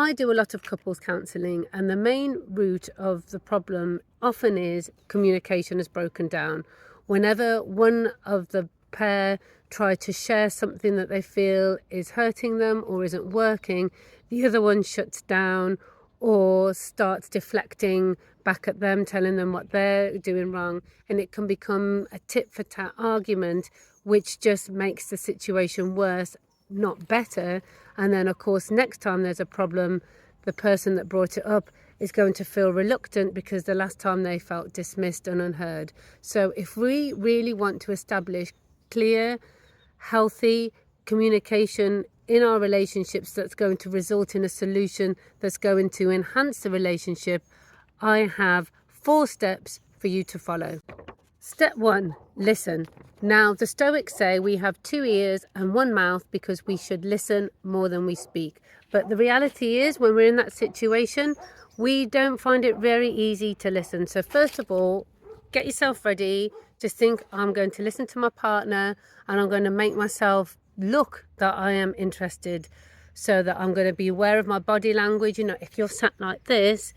I do a lot of couples counselling, and the main root of the problem often is communication has broken down. Whenever one of the pair try to share something that they feel is hurting them or isn't working, the other one shuts down or starts deflecting back at them, telling them what they're doing wrong, and it can become a tit for tat argument, which just makes the situation worse, not better. And then of course next time there's a problem, the person that brought it up is going to feel reluctant because the last time they felt dismissed and unheard. So if we really want to establish clear, healthy communication in our relationships that's going to result in a solution that's going to enhance the relationship, I have 4 steps for you to follow. Step 1, listen. Now, the Stoics say we have 2 ears and 1 mouth because we should listen more than we speak. But the reality is, when we're in that situation, we don't find it very easy to listen. So first of all, get yourself ready. Just think, I'm going to listen to my partner and I'm going to make myself look that I am interested, so that I'm going to be aware of my body language. You know, if you're sat like this,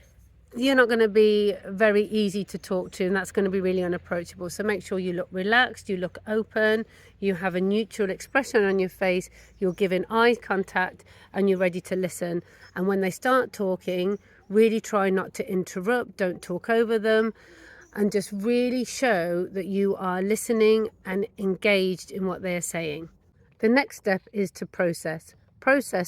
you're not going to be very easy to talk to, and that's going to be really unapproachable. So make sure you look relaxed, you look open, you have a neutral expression on your face, you're giving eye contact, and you're ready to listen. And when they start talking, really try not to interrupt, don't talk over them, and just really show that you are listening and engaged in what they're saying. The next step is to process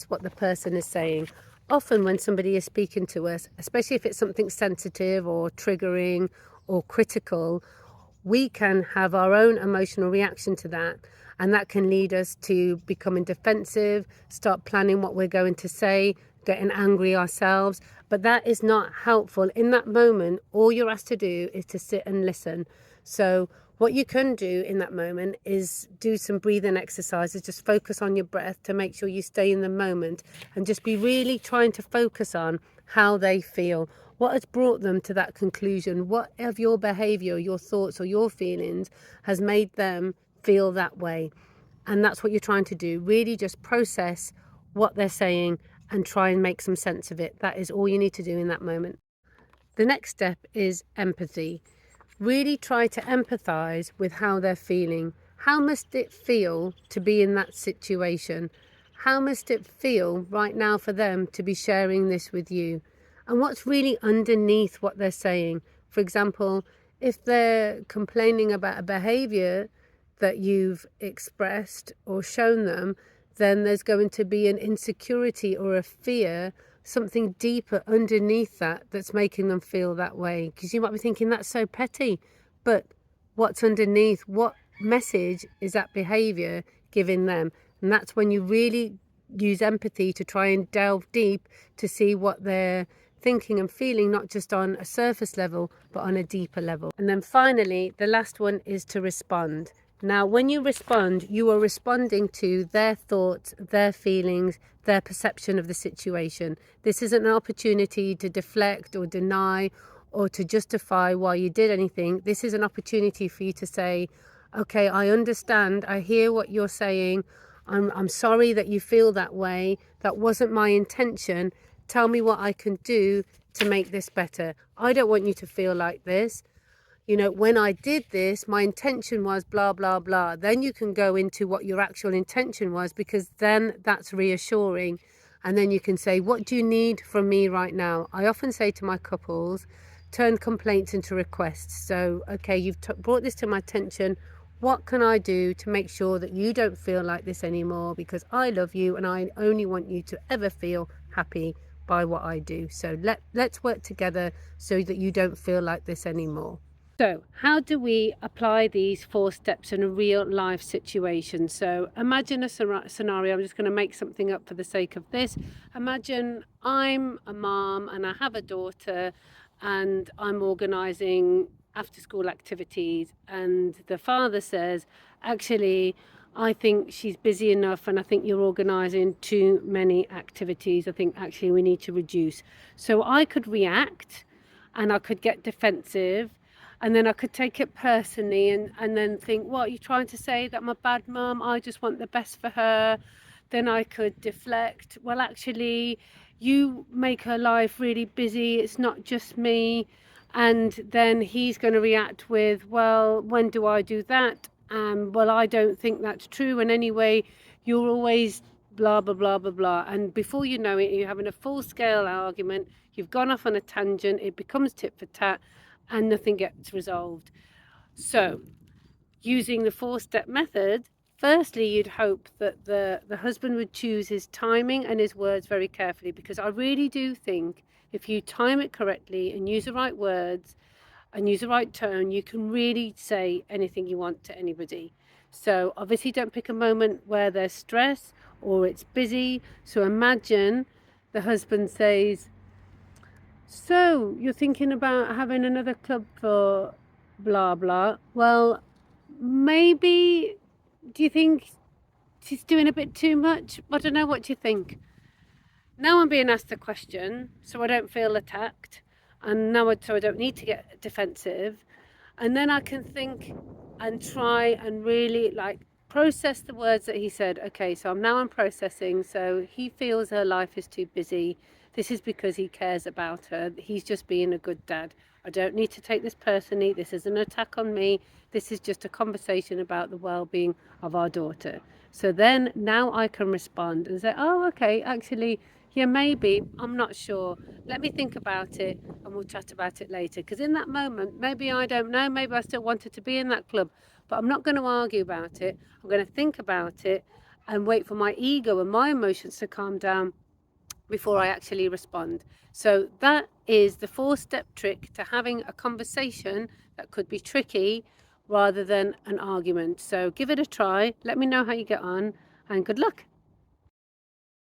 what the person is saying. Often when somebody is speaking to us, especially if it's something sensitive or triggering or critical, we can have our own emotional reaction to that, and that can lead us to becoming defensive, start planning what we're going to say, getting angry ourselves. But that is not helpful. In that moment, all you're asked to do is to sit and listen. So what you can do in that moment is do some breathing exercises. Just focus on your breath to make sure you stay in the moment, and just be really trying to focus on how they feel. What has brought them to that conclusion? What of your behavior, your thoughts or your feelings has made them feel that way? And that's what you're trying to do. Really just process what they're saying and try and make some sense of it. That is all you need to do in that moment. The next step is empathy. Really try to empathize with how they're feeling. How must it feel to be in that situation? How must it feel right now for them to be sharing this with you? And what's really underneath what they're saying? For example, if they're complaining about a behavior that you've expressed or shown them, then there's going to be an insecurity or a fear, something deeper underneath that that's making them feel that way. Because you might be thinking, that's so petty, but what's underneath? What message is that behavior giving them? And that's when you really use empathy to try and delve deep to see what they're thinking and feeling, not just on a surface level, but on a deeper level. And then finally, the last one is to respond. Now, when you respond, you are responding to their thoughts, their feelings, their perception of the situation. This isn't an opportunity to deflect or deny or to justify why you did anything. This is an opportunity for you to say, okay, I understand, I hear what you're saying. I'm sorry that you feel that way. That wasn't my intention. Tell me what I can do to make this better. I don't want you to feel like this. You know, when I did this, my intention was blah, blah, blah. Then you can go into what your actual intention was, because then that's reassuring. And then you can say, what do you need from me right now? I often say to my couples, turn complaints into requests. So, okay, you've brought this to my attention. What can I do to make sure that you don't feel like this anymore? Because I love you and I only want you to ever feel happy by what I do. So let's work together so that you don't feel like this anymore. So how do we apply these 4 steps in a real life situation? So imagine a scenario. I'm just going to make something up for the sake of this. Imagine I'm a mom and I have a daughter and I'm organising after school activities, and the father says, actually, I think she's busy enough and I think you're organising too many activities. I think actually we need to reduce. So I could react and I could get defensive, and then I could take it personally and then think, what, are you trying to say that I'm a bad mum? I just want the best for her. Then I could deflect. Well, actually, you make her life really busy, it's not just me. And then he's going to react with, well, when do I do that? Well, I don't think that's true. And anyway, you're always blah, blah, blah, blah, blah. And before you know it, you're having a full scale argument. You've gone off on a tangent. It becomes tit for tat and nothing gets resolved. So using the 4-step method, firstly, you'd hope that the husband would choose his timing and his words very carefully, because I really do think if you time it correctly and use the right words and use the right tone, you can really say anything you want to anybody. So obviously don't pick a moment where there's stress or it's busy. So imagine the husband says, so you're thinking about having another club for blah blah. Well, maybe, do you think she's doing a bit too much? I don't know, what do you think? Now I'm being asked a question, so I don't feel attacked, and so I don't need to get defensive, and then I can think and try and really process the words that he said. Okay, so I'm processing. So he feels her life is too busy. This is because he cares about her. He's just being a good dad. I don't need to take this personally. This is an attack on me. This is just a conversation about the well-being of our daughter. So then now I can respond and say, oh, okay, actually, yeah, maybe, I'm not sure. Let me think about it and we'll chat about it later. Because in that moment, maybe I don't know, maybe I still wanted to be in that club, but I'm not going to argue about it. I'm going to think about it and wait for my ego and my emotions to calm down before I actually respond. So that is the 4-step trick to having a conversation that could be tricky rather than an argument. So give it a try. Let me know how you get on, and good luck.